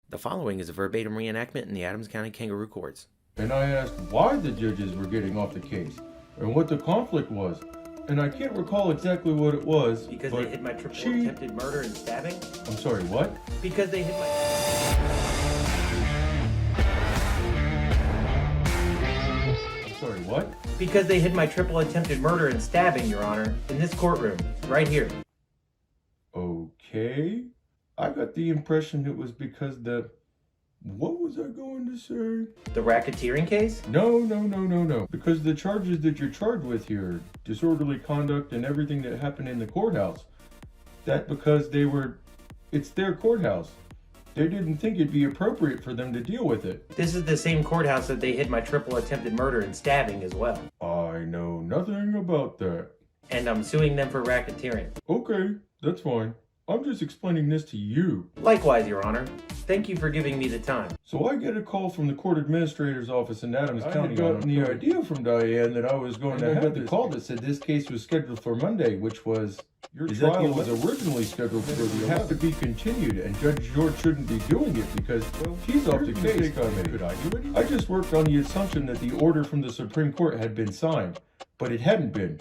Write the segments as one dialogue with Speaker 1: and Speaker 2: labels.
Speaker 1: The following is a verbatim reenactment in the Adams County Kangaroo Courts.
Speaker 2: And I asked why the judges were getting off the case and what the conflict was. And I can't recall exactly what it was.
Speaker 1: Because
Speaker 2: but
Speaker 1: they hid my triple attempted murder and stabbing?
Speaker 2: I'm sorry, what?
Speaker 1: Because they hid my...
Speaker 2: I'm sorry, what?
Speaker 1: Because they hid my triple attempted murder and stabbing, Your Honor, in this courtroom, right here.
Speaker 2: Okay. I got the impression it was because what was I going to say?
Speaker 1: The racketeering case?
Speaker 2: No. Because the charges that you're charged with here, disorderly conduct and everything that happened in the courthouse, it's their courthouse. They didn't think it'd be appropriate for them to deal with it.
Speaker 1: This is the same courthouse that they hid my triple attempted murder and stabbing as well.
Speaker 2: I know nothing about that.
Speaker 1: And I'm suing them for racketeering.
Speaker 2: Okay, that's fine. I'm just explaining this to you.
Speaker 1: Likewise, Your Honor. Thank you for giving me the time.
Speaker 2: So I get a call from the court administrator's office in Adams County. I had gotten the idea from Diane that I was going to have the call that said this case was scheduled for Monday, which was your trial was originally scheduled for the have to be continued, and Judge George shouldn't be doing it because he's off the case. Could I do it? I just worked on the assumption that the order from the Supreme Court had been signed, but it hadn't been.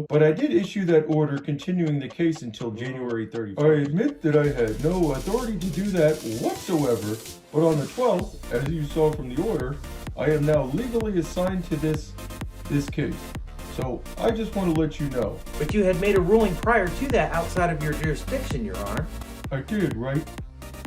Speaker 2: But I did issue that order continuing the case until January 31st. I admit that I had no authority to do that whatsoever, but on the 12th, as you saw from the order, I am now legally assigned to this case. So I just want to let you know.
Speaker 1: But you had made a ruling prior to that outside of your jurisdiction, Your Honor.
Speaker 2: I did, right?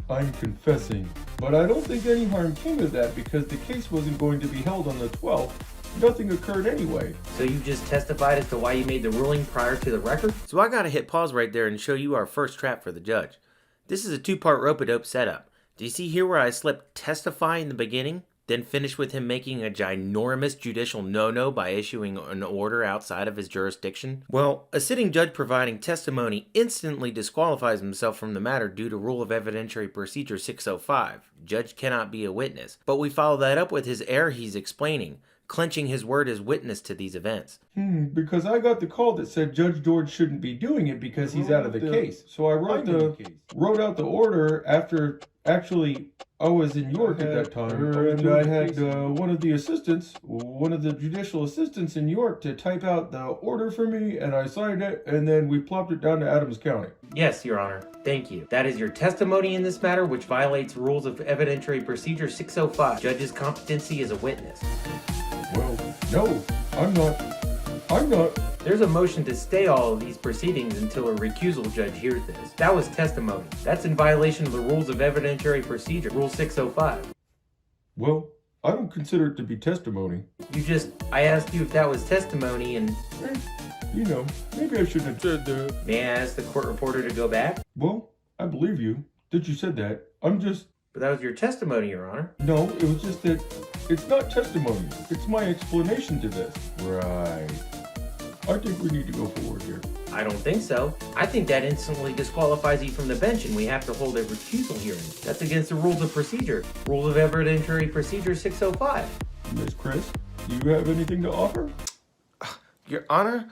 Speaker 2: I'm confessing. But I don't think any harm came of that because the case wasn't going to be held on the 12th. Nothing occurred anyway.
Speaker 1: So you just testified as to why you made the ruling prior to the record? So I gotta hit pause right there and show you our first trap for the judge. This is a two-part rope-a-dope setup. Do you see here where I slipped testify in the beginning, then finish with him making a ginormous judicial no-no by issuing an order outside of his jurisdiction? Well, a sitting judge providing testimony instantly disqualifies himself from the matter due to Rule of Evidentiary Procedure 605. Judge cannot be a witness. But we follow that up with his error he's explaining, clenching his word as witness to these events.
Speaker 2: Because I got the call that said Judge George shouldn't be doing it because he's out of the case. So I wrote out the order after actually I was in York at that time. And I had one of the judicial assistants in York to type out the order for me, and I signed it, and then we plopped it down to Adams County.
Speaker 1: Yes, Your Honor. Thank you. That is your testimony in this matter, which violates Rules of Evidentiary Procedure 605. Judge's competency as a witness.
Speaker 2: Well, no, I'm not.
Speaker 1: There's a motion to stay all of these proceedings until a recusal judge hears this. That was testimony. That's in violation of the Rules of Evidentiary Procedure, Rule 605.
Speaker 2: Well, I don't consider it to be testimony.
Speaker 1: I asked you if that was testimony and...
Speaker 2: Maybe I shouldn't have said that.
Speaker 1: May I ask the court reporter to go back?
Speaker 2: Well, I believe you that you said that.
Speaker 1: But that was your testimony, Your Honor.
Speaker 2: No, it was just that it's not testimony. It's my explanation to this. Right. I think we need to go forward here.
Speaker 1: I don't think so. I think that instantly disqualifies you from the bench and we have to hold a recusal hearing. That's against the rules of procedure. Rules of Evidentiary Procedure 605.
Speaker 2: Miss Chris, do you have anything to offer?
Speaker 1: Your Honor,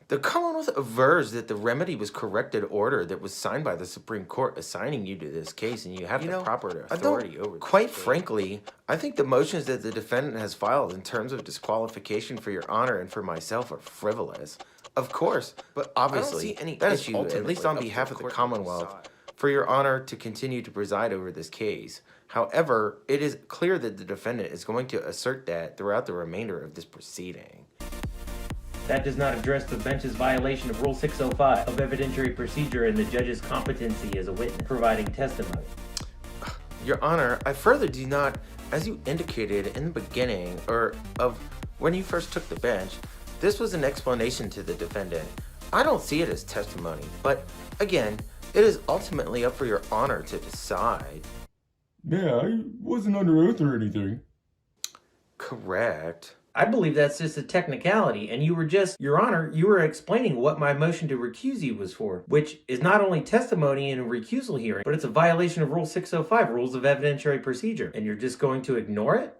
Speaker 1: the Commonwealth avers that the remedy was corrected order that was signed by the Supreme Court assigning you to this case, and you have the proper authority over it. Quite frankly, I think the motions that the defendant has filed in terms of disqualification for Your Honor and for myself are frivolous. Of course, but obviously, that issue, at least on behalf of the Commonwealth, for Your Honor to continue to preside over this case. However, it is clear that the defendant is going to assert that throughout the remainder of this proceeding. That does not address the bench's violation of Rule 605 of evidentiary procedure and the judge's competency as a witness providing testimony. Your Honor, I further do not, as you indicated in the beginning, or of when you first took the bench, this was an explanation to the defendant. I don't see it as testimony, but again, it is ultimately up for Your Honor to decide.
Speaker 2: Yeah, I wasn't under oath or anything.
Speaker 1: Correct. I believe that's just a technicality, and Your Honor, you were explaining what my motion to recuse you was for, which is not only testimony in a recusal hearing, but it's a violation of Rule 605, Rules of Evidentiary Procedure, and you're just going to ignore it?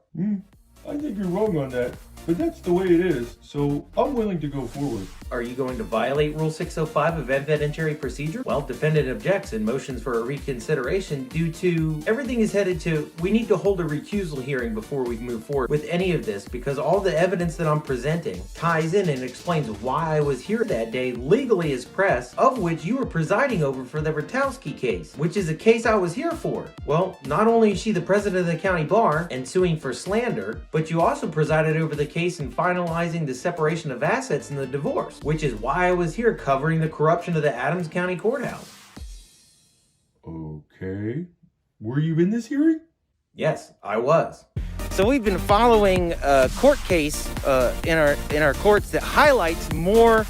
Speaker 2: I think you're wrong on that, but that's the way it is, so I'm willing to go forward.
Speaker 3: Are you going to violate Rule 605 of evidentiary procedure? Well, defendant objects and motions for a reconsideration due to everything is headed to we need to hold a recusal hearing before we move forward with any of this, because all the evidence that I'm presenting ties in and explains why I was here that day legally as press, of which you were presiding over for the Ratowski case, which is a case I was here for. Well, not only is she the president of the county bar and suing for slander, but you also presided over the case in finalizing the separation of assets in the divorce, which is why I was here covering the corruption of the Adams County Courthouse.
Speaker 2: Okay. Were you in this hearing?
Speaker 3: Yes, I was.
Speaker 1: So we've been following a court case in our courts that highlights more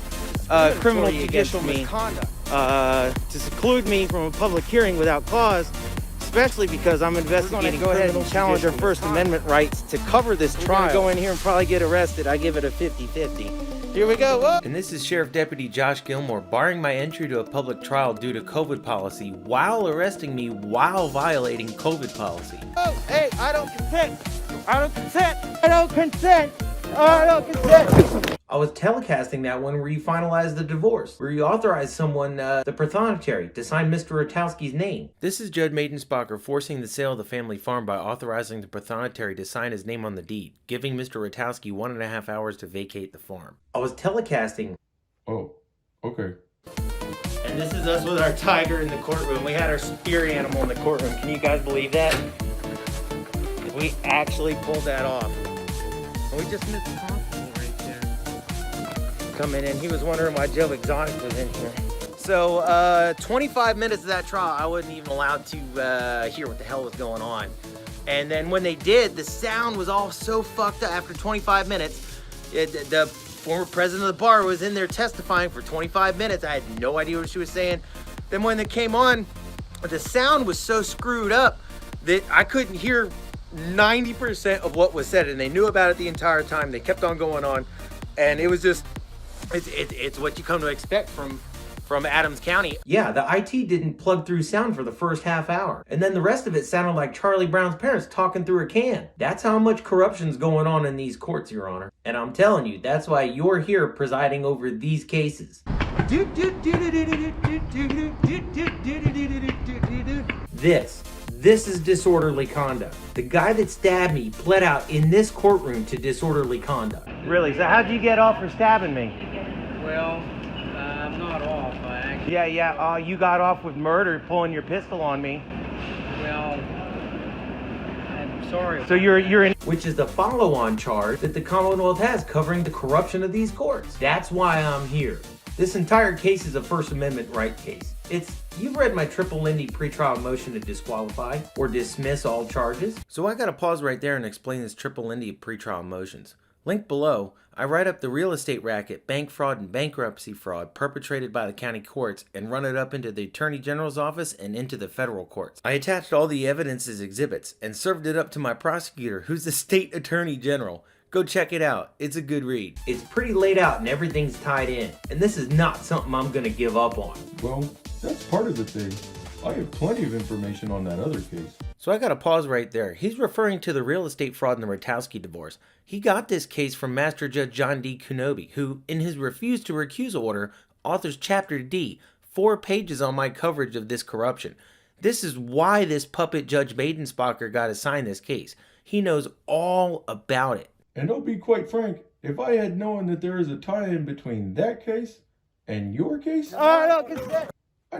Speaker 1: criminal judicial misconduct to seclude me from a public hearing without cause, especially because I'm investigating. Go ahead and challenge our First Amendment rights to cover this trial. Go in here and probably get arrested. I give it a 50-50. Here we go. Whoa. And this is Sheriff Deputy Josh Gilmore barring my entry to a public trial due to COVID policy while arresting me while violating COVID policy. Oh, hey, I don't consent. I don't consent. I don't consent. I don't consent.
Speaker 3: I was telecasting that one where you finalized the divorce, where you authorized someone, the prothonotary, to sign Mr. Ratowski's name.
Speaker 1: This is Judge Maidenspacher forcing the sale of the family farm by authorizing the prothonotary to sign his name on the deed, giving Mr. Ratowski 1.5 hours to vacate the farm.
Speaker 3: I was telecasting.
Speaker 2: Oh, okay.
Speaker 1: And this is us with our tiger in the courtroom. We had our spirit animal in the courtroom. Can you guys believe that? We actually pulled that off. And we just missed the constable right there. Coming in, he was wondering why Joe Exotic was in here. So, 25 minutes of that trial, I wasn't even allowed to hear what the hell was going on. And then when they did, the sound was all so fucked up after 25 minutes. The former president of the bar was in there testifying for 25 minutes. I had no idea what she was saying. Then when it came on, the sound was so screwed up that I couldn't hear 90% of what was said, and they knew about it the entire time. They kept on going on, and it was just, it's what you come to expect from Adams County.
Speaker 3: Yeah, the IT didn't plug through sound for the first half hour, and then the rest of it sounded like Charlie Brown's parents talking through a can. That's how much corruption's going on in these courts, Your Honor. And I'm telling you, that's why you're here presiding over these cases. This is disorderly conduct. The guy that stabbed me pled out in this courtroom to disorderly conduct.
Speaker 1: Really? So how'd you get off for stabbing me?
Speaker 4: Well, I'm not off. I actually...
Speaker 1: Yeah. You got off with murder, pulling your pistol on me.
Speaker 4: Well, I'm sorry.
Speaker 1: So you're in...
Speaker 3: Which is the follow-on charge that the Commonwealth has covering the corruption of these courts. That's why I'm here. This entire case is a First Amendment right case. You've read my Triple Lindy pretrial motion to disqualify or dismiss all charges. So I gotta pause right there and explain this Triple Lindy pretrial motions. Linked below, I write up the real estate racket, bank fraud, and bankruptcy fraud perpetrated by the county courts and run it up into the Attorney General's office and into the federal courts. I attached all the evidence as exhibits and served it up to my prosecutor, who's the state attorney general. Go check it out. It's a good read. It's pretty laid out and everything's tied in. And this is not something I'm gonna give up on.
Speaker 2: Well, that's part of the thing. I have plenty of information on that other case.
Speaker 1: So I gotta pause right there. He's referring to the real estate fraud in the Ratowski divorce. He got this case from Master Judge John D. Kunobi, who, in his refuse to recuse order, authors Chapter D, 4 pages on my coverage of this corruption. This is why this puppet Judge Maidenspacher got assigned this case. He knows all about it.
Speaker 2: And I'll be quite frank, if I had known that there is a tie-in between that case and your case, I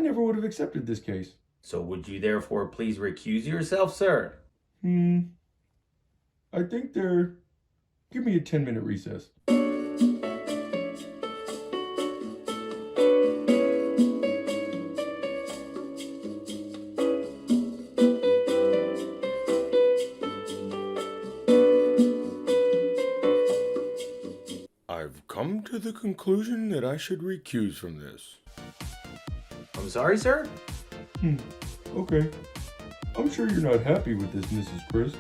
Speaker 2: never would have accepted this case.
Speaker 3: So would you therefore please recuse yourself, sir?
Speaker 2: I think give me a 10-minute recess. I've come to the conclusion that I should recuse from this.
Speaker 3: I'm sorry, sir?
Speaker 2: Okay. I'm sure you're not happy with this, Mrs. Chris.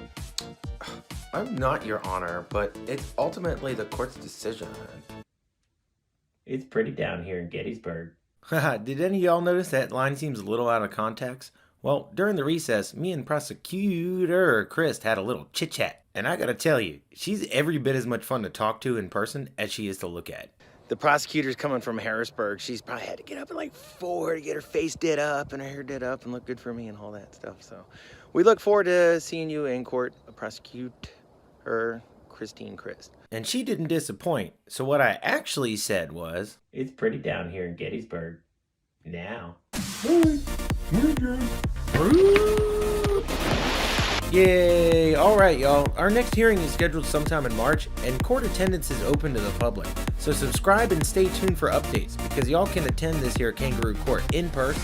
Speaker 1: I'm not, Your Honor, but it's ultimately the court's decision.
Speaker 3: It's pretty down here in Gettysburg.
Speaker 1: Haha, did any of y'all notice that line seems a little out of context? Well, during the recess, me and prosecutor Chris had a little chit-chat. And I gotta tell you, she's every bit as much fun to talk to in person as she is to look at. The prosecutor's coming from Harrisburg. She's probably had to get up at like 4 to get her face did up and her hair did up and look good for me and all that stuff. So we look forward to seeing you in court, prosecute her, Christine Christ. And she didn't disappoint. So what I actually said was,
Speaker 3: it's pretty down here in Gettysburg now.
Speaker 2: Hey, we're adjourned.
Speaker 1: Yay! Alright, y'all. Our next hearing is scheduled sometime in March, and court attendance is open to the public. So subscribe and stay tuned for updates, because y'all can attend this here Kangaroo Court in person.